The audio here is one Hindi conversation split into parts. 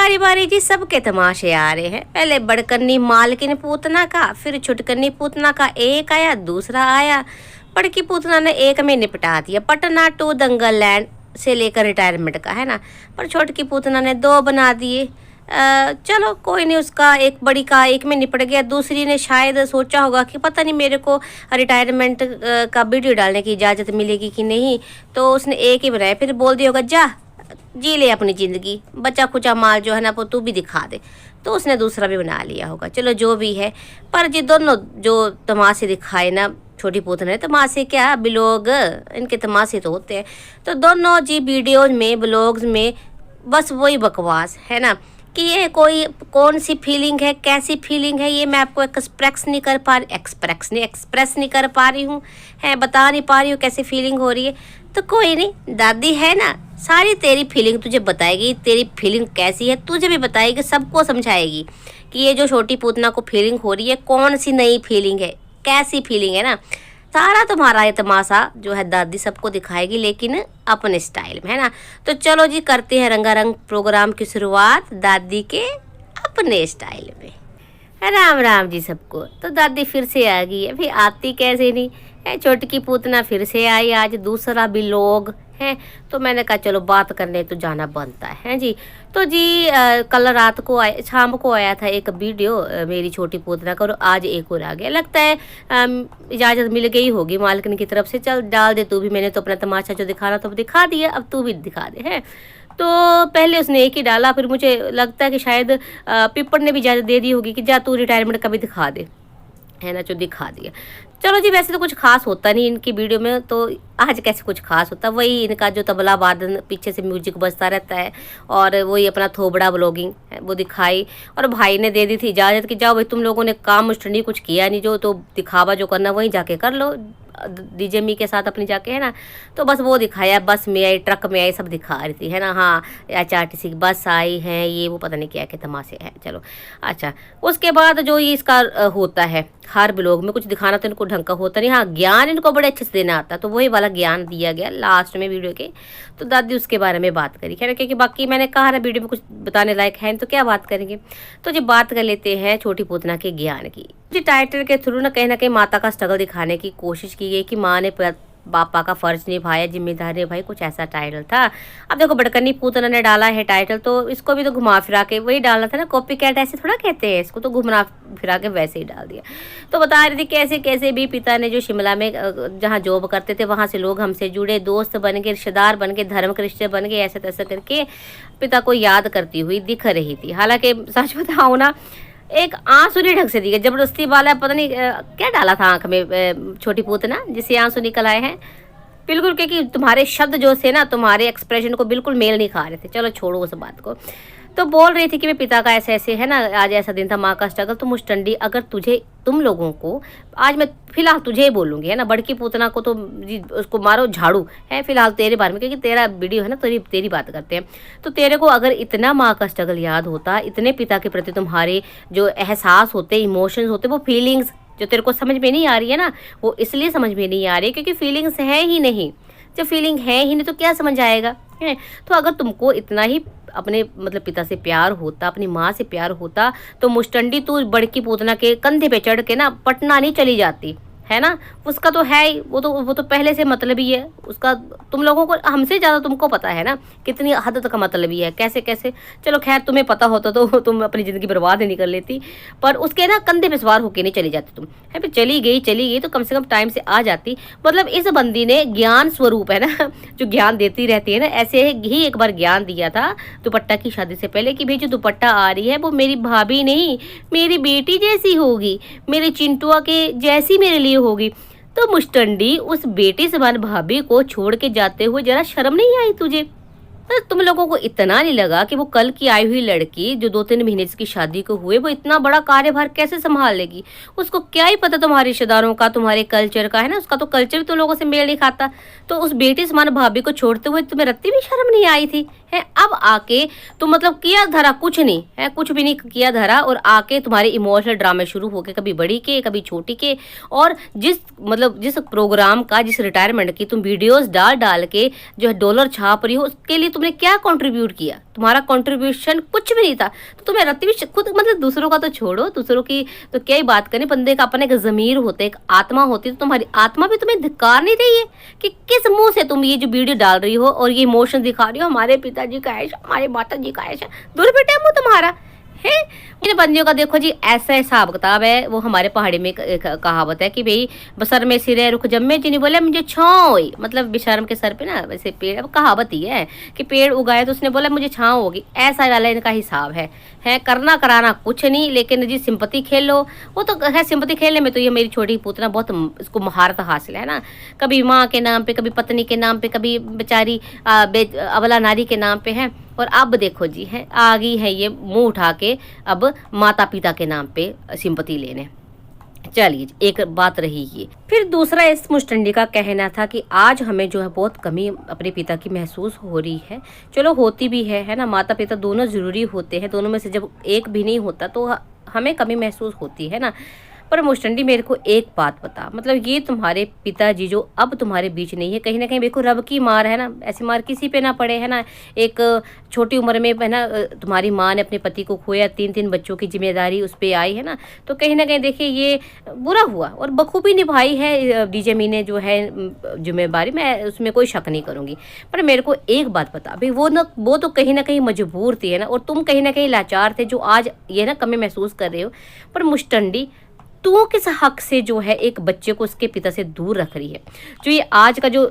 बारी बारी जी सबके तमाशे आ रहे हैं। पहले बड़कन्नी मालकिन पूतना का, फिर छुटकन्नी पूतना का एक आया, दूसरा आया। बड़की पूतना ने एक में निपटा दिया, पटना टू दंगल लैंड से लेकर रिटायरमेंट का, है ना। पर छोटकी पूतना ने 2 बना दिए। चलो कोई नहीं, उसका एक बड़ी का एक में निपट गया। दूसरी ने शायद सोचा होगा कि पता नहीं मेरे को रिटायरमेंट का वीडियो डालने की इजाज़त मिलेगी कि नहीं, तो उसने एक ही बनाया। फिर बोल दिया होगा जा जी ले अपनी ज़िंदगी, बचा खुचा माल जो है ना वो तू भी दिखा दे, तो उसने दूसरा भी बना लिया होगा। चलो जो भी है, पर जी दोनों जो तमाशे दिखाए ना छोटी पूतना ने, तमाशे क्या ब्लॉग, इनके तमाशे तो होते हैं। तो दोनों जी वीडियोज में ब्लॉग्स में बस वही बकवास है ना, कि ये कोई कौन सी फीलिंग है, कैसी फीलिंग है, ये मैं आपको एक्सप्रेस नहीं कर पा रही हूँ, है बता नहीं पा रही हूँ कैसी फीलिंग हो रही है। तो कोई नहीं, दादी है ना, सारी तेरी फीलिंग तुझे बताएगी। तेरी फीलिंग कैसी है तुझे भी बताएगी, सबको समझाएगी कि ये जो छोटी पूतना को फीलिंग हो रही है कौन सी नई फीलिंग है, कैसी फीलिंग है ना। सारा तुम्हारा ये तमाशा जो है दादी सबको दिखाएगी, लेकिन अपने स्टाइल में, है ना। तो चलो जी करते हैं रंगारंग प्रोग्राम की शुरुआत दादी के अपने स्टाइल में। राम राम जी सबको। तो दादी फिर से आ गई है, भाई आती कैसे नहीं है। छोटकी पूतना फिर से आई, आज दूसरा भी लोग हैं, तो मैंने कहा चलो बात करने तो जाना बनता है जी। तो जी कल रात को शाम को आया था एक वीडियो मेरी छोटी पूतना का, और आज एक और आ गया। लगता है इजाज़त मिल गई होगी मालकिन की तरफ से, चल डाल दे तू भी, मैंने तो अपना तमाशा जो दिखाना था वो दिखा दिया, अब तू भी दिखा दे, है। तो पहले उसने एक ही डाला, फिर मुझे लगता है कि शायद पिप्पड़ ने भी इजाज़त दे दी होगी कि जा तू रिटायरमेंट का भी दिखा दे, है ना, जो दिखा दिया। चलो जी, वैसे तो कुछ खास होता नहीं इनकी वीडियो में, तो आज कैसे कुछ खास होता, वही इनका जो तबला वादन पीछे से म्यूजिक बजता रहता है, और वही अपना थोबड़ा ब्लॉगिंग वो दिखाई। और भाई ने दे दी थी इजाज़त कि जाओ भाई तुम लोगों ने काम मुस्टंडी कुछ किया नहीं, जो तो दिखावा जो करना वहीं जाके कर लो डीजे मी के साथ अपनी जाके, है ना। तो बस वो दिखाया, बस में आई, ट्रक में आई, सब दिखा रही थी, है ना। हाँ HRTC की बस आई है, ये वो पता नहीं क्या क्या तमाशे हैं। चलो अच्छा, उसके बाद जो ये इसका होता है हर ब्लॉग में कुछ दिखाना तो इनको ढंग का होता नहीं। हाँ ज्ञान इनको बड़े अच्छे से देना आता, तो वही वाला ज्ञान दिया गया लास्ट में वीडियो के। तो दादी उसके बारे में बात करी, खैर क्योंकि बाकी मैंने कहा ना वीडियो में कुछ बताने लायक है तो क्या बात करेंगे। तो जी बात कर लेते हैं छोटी पूतना के ज्ञान की। जी टाइटल के थ्रू ना कहीं माता का स्ट्रगल दिखाने की कोशिश की गई कि माँ ने पापा का फर्ज निभाया, जिम्मेदारी निभाई, कुछ ऐसा टाइटल था। अब देखो बड़कन्नी पूतना ने डाला है टाइटल, तो इसको भी तो घुमा फिरा के वही डालना था ना, कॉपी कैट ऐसे थोड़ा कहते हैं इसको, तो घुमा फिरा के वैसे ही डाल दिया। तो बता रही थी कैसे कैसे भी पिता ने जो शिमला में जहाँ जॉब करते थे वहाँ से लोग हमसे जुड़े, दोस्त बन गए, रिश्तेदार बन गए, धर्म के रिश्ते बन गए, ऐसे तैसे करके पिता को याद करती हुई दिख रही थी। हालांकि सच बताऊँ ना, एक आंसू नहीं ढंग से दी गई, जबरदस्ती वाला पता नहीं क्या डाला था आंख में छोटी पूतना, जिससे आंसू निकल आए हैं बिल्कुल, क्योंकि तुम्हारे शब्द जो थे ना, तुम्हारे एक्सप्रेशन को बिल्कुल मेल नहीं खा रहे थे। चलो छोड़ो उस बात को। तो बोल रही थी कि मैं पिता का ऐसे ऐसे है ना, आज ऐसा दिन था, माँ का स्ट्रगल। तो मुस्टंडी अगर तुम लोगों को, आज मैं फिलहाल तुझे ही बोलूँगी, है ना, बड़की पूतना को तो उसको मारो झाड़ू, है फिलहाल तेरे बारे में, क्योंकि तेरा वीडियो है ना, तेरी बात करते हैं। तो तेरे को अगर इतना माँ का स्ट्रगल याद होता, इतने पिता के प्रति तुम्हारे जो एहसास होते, इमोशंस होते, वो फीलिंग्स जो तेरे को समझ में नहीं आ रही है ना, वो इसलिए समझ में नहीं आ रही है क्योंकि फीलिंग्स है ही नहीं। जब फीलिंग है ही नहीं तो क्या समझ आएगा, है। तो अगर तुमको इतना ही अपने मतलब पिता से प्यार होता, अपनी माँ से प्यार होता, तो मुस्टंडी तू बड़की पूतना के कंधे पे चढ़ के ना पटना नहीं चली जाती, है ना। उसका तो है ही, वो तो पहले से मतलब ही है उसका। तुम लोगों को हमसे ज़्यादा तुमको पता है ना कितनी हद तक मतलब ही है, कैसे कैसे। चलो खैर तुम्हें पता होता तो तुम अपनी ज़िंदगी बर्बाद नहीं कर लेती, पर उसके ना कंधे पे सवार होके नहीं चली जाती तुम, है। फिर चली गई तो कम से कम टाइम से आ जाती। मतलब इस बंदी ने ज्ञान स्वरूप है ना, जो ज्ञान देती रहती है ना, ऐसे ही एक बार ज्ञान दिया था दुपट्टा की शादी से पहले कि भाई जो दुपट्टा आ रही है वो मेरी भाभी नहीं, मेरी बेटी जैसी होगी, मेरे चिंटुआ के जैसी मेरे लिए होगी। तो मुस्टंडी उस बेटी समान भाभी को छोड़ के जाते हुए जरा शर्म नहीं आई तुझे? तो तुम लोगों को इतना नहीं लगा कि वो कल की आई हुई लड़की जो 2-3 महीने की शादी को हुए, वो इतना बड़ा कार्यभार कैसे संभाल लेगी? उसको क्या ही पता तुम्हारे रिश्तेदारों का, तुम्हारे कल्चर का, है ना। उसका तो कल्चर भी तो लोगों से मेल नहीं खाता। तो उस बेटी समान भाभी को छोड़ते हुए तुम्हें रत्ती भी शर्म नहीं आई थी है। अब आके तुम मतलब किया धरा कुछ नहीं है, कुछ भी नहीं किया धरा, और आके तुम्हारे इमोशनल ड्रामे शुरू हो गए, कभी बड़ी के कभी छोटी के। और जिस प्रोग्राम का, जिस रिटायरमेंट की तुम वीडियोस डाल डाल के जो है डॉलर छाप रही हो, उसके लिए तुमने क्या कंट्रीब्यूट किया? तुम्हारा कंट्रीब्यूशन कुछ भी नहीं था। तो तुम्हें रत्ती भी खुद मतलब दूसरों का तो छोड़ो, दूसरों की तो क्या ही बात करें, बंदे का अपने एक जमीर होते, एक आत्मा होती है, तो तुम्हारी आत्मा भी तुम्हें धिक्कार नहीं रही है कि किस मुंह से तुम ये जो वीडियो डाल रही हो और ये इमोशन दिखा रही हो, हमारे पिताजी का ऐसा, हमारे माता जी का ऐसा। दूर बेटा मुंह तुम्हारा है। इन बंदियों का देखो जी ऐसा हिसाब किताब है। वो हमारे पहाड़ी में एक कहावत है कि भाई बसर में सिरे रुख जम्मे जी, नहीं बोले मुझे छाँव हुई, मतलब बेशर्म के सर पे ना वैसे पेड़, अब कहावत ही है कि पेड़ उगाए तो उसने बोला मुझे छाँव होगी, ऐसा वाला इनका हिसाब है। करना कराना कुछ नहीं, लेकिन जी सिंपति खेल लो, वो तो है। सिंपति खेलने में तो ये मेरी छोटी पूतना बहुत इसको महारत हासिल है ना, कभी माँ के नाम पे, कभी पत्नी के नाम पे, कभी बेचारी अबला नारी के नाम पे है। और अब देखो जी है आ गई है ये मुंह उठा के अब माता पिता के नाम पे सिंपति लेने। चलिए एक बात रही ये। फिर दूसरा इस मुस्टंडी का कहना था कि आज हमें जो है बहुत कमी अपने पिता की महसूस हो रही है। चलो होती भी है ना, माता पिता दोनों ज़रूरी होते हैं, दोनों में से जब एक भी नहीं होता तो हमें कमी महसूस होती है ना। पर मुस्टंडी मेरे को एक बात बता, मतलब ये तुम्हारे पिताजी जो अब तुम्हारे बीच नहीं है, कहीं ना कहीं देखो रब की मार है ना, ऐसी मार किसी पे ना पड़े है ना। एक छोटी उम्र में है ना तुम्हारी माँ ने अपने पति को खोया, 3 बच्चों की जिम्मेदारी उस पर आई है ना, तो कहीं ना कहीं देखिए ये बुरा हुआ और बखूबी निभाई है डीजे मी ने जो है जिम्मेदारी, मैं उसमें कोई शक नहीं करूँगी। पर मेरे को एक बात बता भाई, वो तो कहीं ना कहीं मजबूर थी है ना, और तुम कहीं ना कहीं लाचार थे जो आज ये ना कमी महसूस कर रहे हो। पर मुस्टंडी तू किस हक से जो है एक बच्चे को उसके पिता से दूर रख रही है? जो ये आज का जो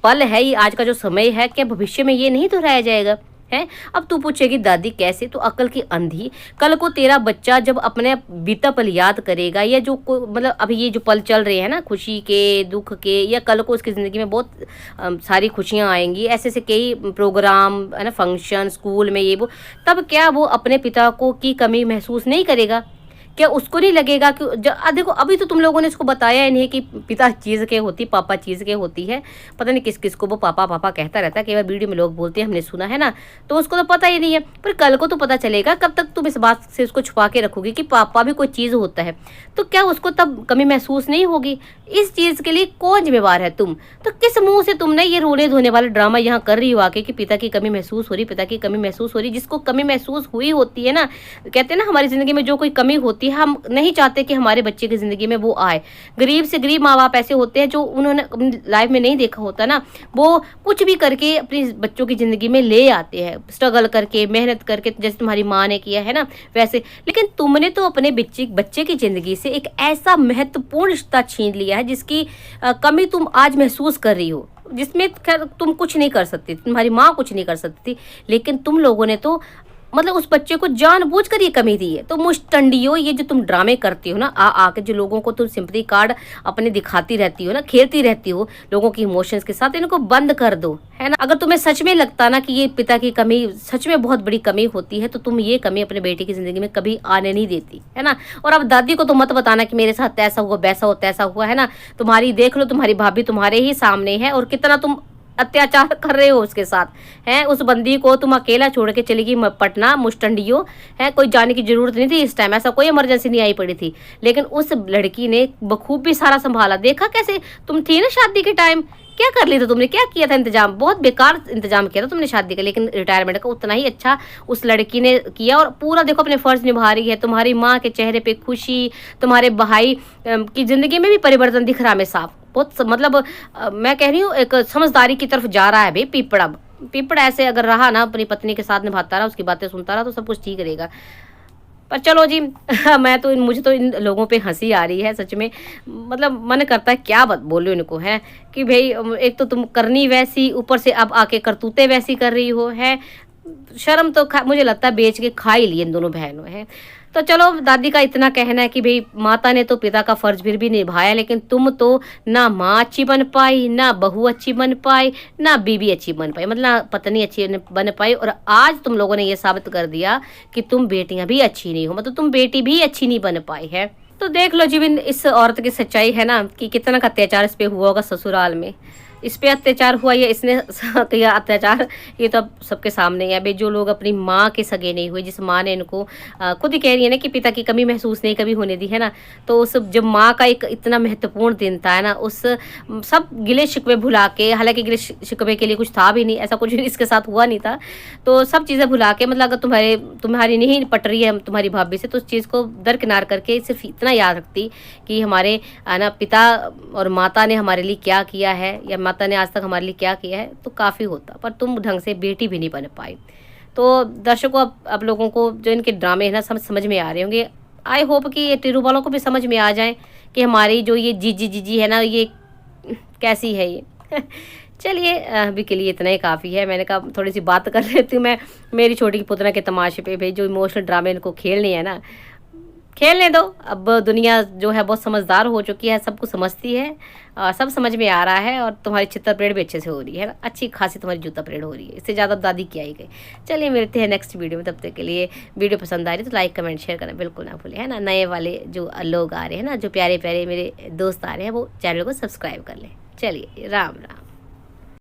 पल है, ये आज का जो समय है, क्या भविष्य में ये नहीं दोहराया जाएगा है? अब तू पूछेगी दादी कैसे, तो अक्ल की अंधी। कल को तेरा बच्चा जब अपने बीता पल याद करेगा, या जो मतलब अभी ये जो पल चल रहे हैं ना खुशी के, दुख के, या कल को उसकी ज़िंदगी में बहुत सारी खुशियां आएंगी, ऐसे ऐसे कई प्रोग्राम है ना, फंक्शन स्कूल में ये वो, तब क्या वो अपने पिता को की कमी महसूस नहीं करेगा? क्या उसको नहीं लगेगा कि देखो अभी तो तुम लोगों ने इसको बताया ही नहीं कि पिता चीज़ के होती, पापा चीज़ के होती है। पता नहीं किस किस को वो पापा पापा कहता रहता है, कई बार वीडियो में लोग बोलते हैं, हमने सुना है ना, तो उसको तो पता ही नहीं है। पर कल को तो पता चलेगा। कब तक तुम इस बात से उसको छुपा के रखोगे कि पापा भी कोई चीज़ होता है, तो क्या उसको तब कमी महसूस नहीं होगी? इस चीज़ के लिए कौन जिम्मेवार है? तुम। तो किस मुँह से तुमने ये रोने धोने वाला ड्रामा यहाँ कर रही हो आके कि पिता की कमी महसूस हो रही, पिता की कमी महसूस हो रही? जिसको कमी महसूस हुई होती है ना, कहते हैं ना हमारी ज़िंदगी में जो कोई कमी होती है, हम नहीं चाहते कि हमारे बच्चे की ज़िंदगी में वो आए। गरीब से गरीब माँ बाप ऐसे होते हैं जो उन्होंने अपनी लाइफ में नहीं देखा होता ना, वो कुछ भी करके अपनी बच्चों की ज़िंदगी में ले आते हैं, स्ट्रगल करके, मेहनत करके, जैसे तुम्हारी माँ ने किया है ना वैसे। लेकिन तुमने तो अपने बच्चे की ज़िंदगी से एक ऐसा महत्वपूर्ण रिश्ता छीन लिया है जिसकी कमी तुम आज महसूस कर रही हो, जिसमें खैर तुम कुछ नहीं कर सकती, तुम्हारी माँ कुछ नहीं कर सकती थी, लेकिन तुम लोगों ने तो मतलब उस बच्चे को जानबूझकर ये कमी दी है। तो मुस्टंडियो, ये जो तुम ड्रामे करती हो ना, आके जो लोगों को तुम सिंपैथी कार्ड अपने दिखाती रहती हो ना, खेलती रहती हो लोगों की इमोशंस के साथ, इनको बंद कर दो है ना। अगर तुम्हें सच में लगता ना कि ये पिता की कमी सच में बहुत बड़ी कमी होती है, तो तुम ये कमी अपने बेटे की जिंदगी में कभी आने नहीं देती है ना। और अब दादी को तो मत बताना कि मेरे साथ ऐसा हुआ, वैसा हो, तैसा हुआ है ना। तुम्हारी देख लो, तुम्हारी भाभी तुम्हारे ही सामने है और कितना तुम अत्याचार कर रहे हो उसके साथ है। उस बंदी को तुम अकेला छोड़ के चली गई पटना, मुस्टंडियो है। कोई जाने की जरूरत नहीं थी इस टाइम, ऐसा कोई इमरजेंसी नहीं आई पड़ी थी, लेकिन उस लड़की ने बखूबी सारा संभाला। देखा कैसे तुम थी ना शादी के टाइम, क्या कर ली था तुमने, क्या किया था इंतजाम? बहुत बेकार इंतजाम किया था तुमने शादी का, लेकिन रिटायरमेंट का उतना ही अच्छा उस लड़की ने किया। और पूरा देखो अपने फर्ज निभा रही है। तुम्हारी माँ के चेहरे पे खुशी, तुम्हारे भाई की जिंदगी में भी परिवर्तन दिख रहा है हमें साफ। बहुत मतलब मैं कह रही हूँ एक समझदारी की तरफ जा रहा है भाई पीपड़ ऐसे अगर रहा ना, अपनी पत्नी के साथ निभाता रहा, उसकी बातें सुनता रहा, तो सब कुछ ठीक रहेगा। पर चलो जी मुझे तो इन लोगों पे हंसी आ रही है सच में। मतलब मन करता है क्या बोलो इनको है कि भाई एक तो तुम करनी वैसी, ऊपर से अब आके करतूतें वैसी कर रही हो है। शर्म तो मुझे लगता है बेच के खा ही लिए इन दोनों बहनों है। तो चलो दादी का इतना कहना है कि भाई माता ने तो पिता का फर्ज फिर भी निभाया, लेकिन तुम तो ना माँ अच्छी बन पाई, ना बहू अच्छी बन पाई, ना बीवी अच्छी बन पाई, मतलब ना पत्नी अच्छी बन पाई। और आज तुम लोगों ने ये साबित कर दिया कि तुम बेटियां भी अच्छी नहीं हो, मतलब तुम बेटी भी अच्छी नहीं बन पाई है। तो देख लो जीवन इस औरत की सच्चाई है ना कि कितना का अत्याचार इस पे हुआ होगा ससुराल में। इस पे अत्याचार हुआ या इसने किया अत्याचार, ये तो अब सबके सामने है। अभी जो लोग अपनी माँ के सगे नहीं हुए, जिस माँ ने इनको खुद ही कह रही है ना कि पिता की कमी महसूस नहीं कभी होने दी है ना, तो उस जब माँ का एक इतना महत्वपूर्ण दिन था है ना, उस सब गिले शिकवे भुला के, हालांकि गिले शिकवे के लिए कुछ था भी नहीं, ऐसा कुछ इसके साथ हुआ नहीं था, तो सब चीज़ें भुला के, मतलब अगर तुम्हारी नहीं पट रही है तुम्हारी भाभी से, तो उस चीज़ को दरकिनार करके सिर्फ इतना याद रखती कि हमारे ना पिता और माता ने हमारे लिए क्या किया है, या माता ने आज तक हमारे लिए क्या किया है, तो काफ़ी होता। पर तुम ढंग से बेटी भी नहीं बन पाई। तो दर्शकों, अब लोगों को जो इनके ड्रामे है ना समझ में आ रहे होंगे। आई होप कि ये टिरू वालों को भी समझ में आ जाए कि हमारी जो ये जीजी है ना, ये कैसी है ये। चलिए, अभी के लिए इतना ही काफ़ी है। मैंने कहा थोड़ी सी बात कर लेती हूँ मैं मेरी छोटी पुतना के तमाशे पे। भाई जो इमोशनल ड्रामे इनको खेलने हैं ना, खेलने दो। अब दुनिया जो है बहुत समझदार हो चुकी है, सब कुछ समझती है, सब समझ में आ रहा है, और तुम्हारी चित्तर परेड भी अच्छे से हो रही है ना, अच्छी खासी तुम्हारी जूता परेड हो रही है। इससे ज़्यादा दादी क्या ही गई। चलिए मिलते हैं नेक्स्ट वीडियो में, तब तक के लिए वीडियो पसंद आ रही तो लाइक कमेंट शेयर करना बिल्कुल ना भूलें, है ना। नए वाले जो लोग आ रहे हैं ना, जो प्यारे प्यारे मेरे दोस्त आ रहे हैं, वो चैनल को सब्सक्राइब कर लें। चलिए, राम राम।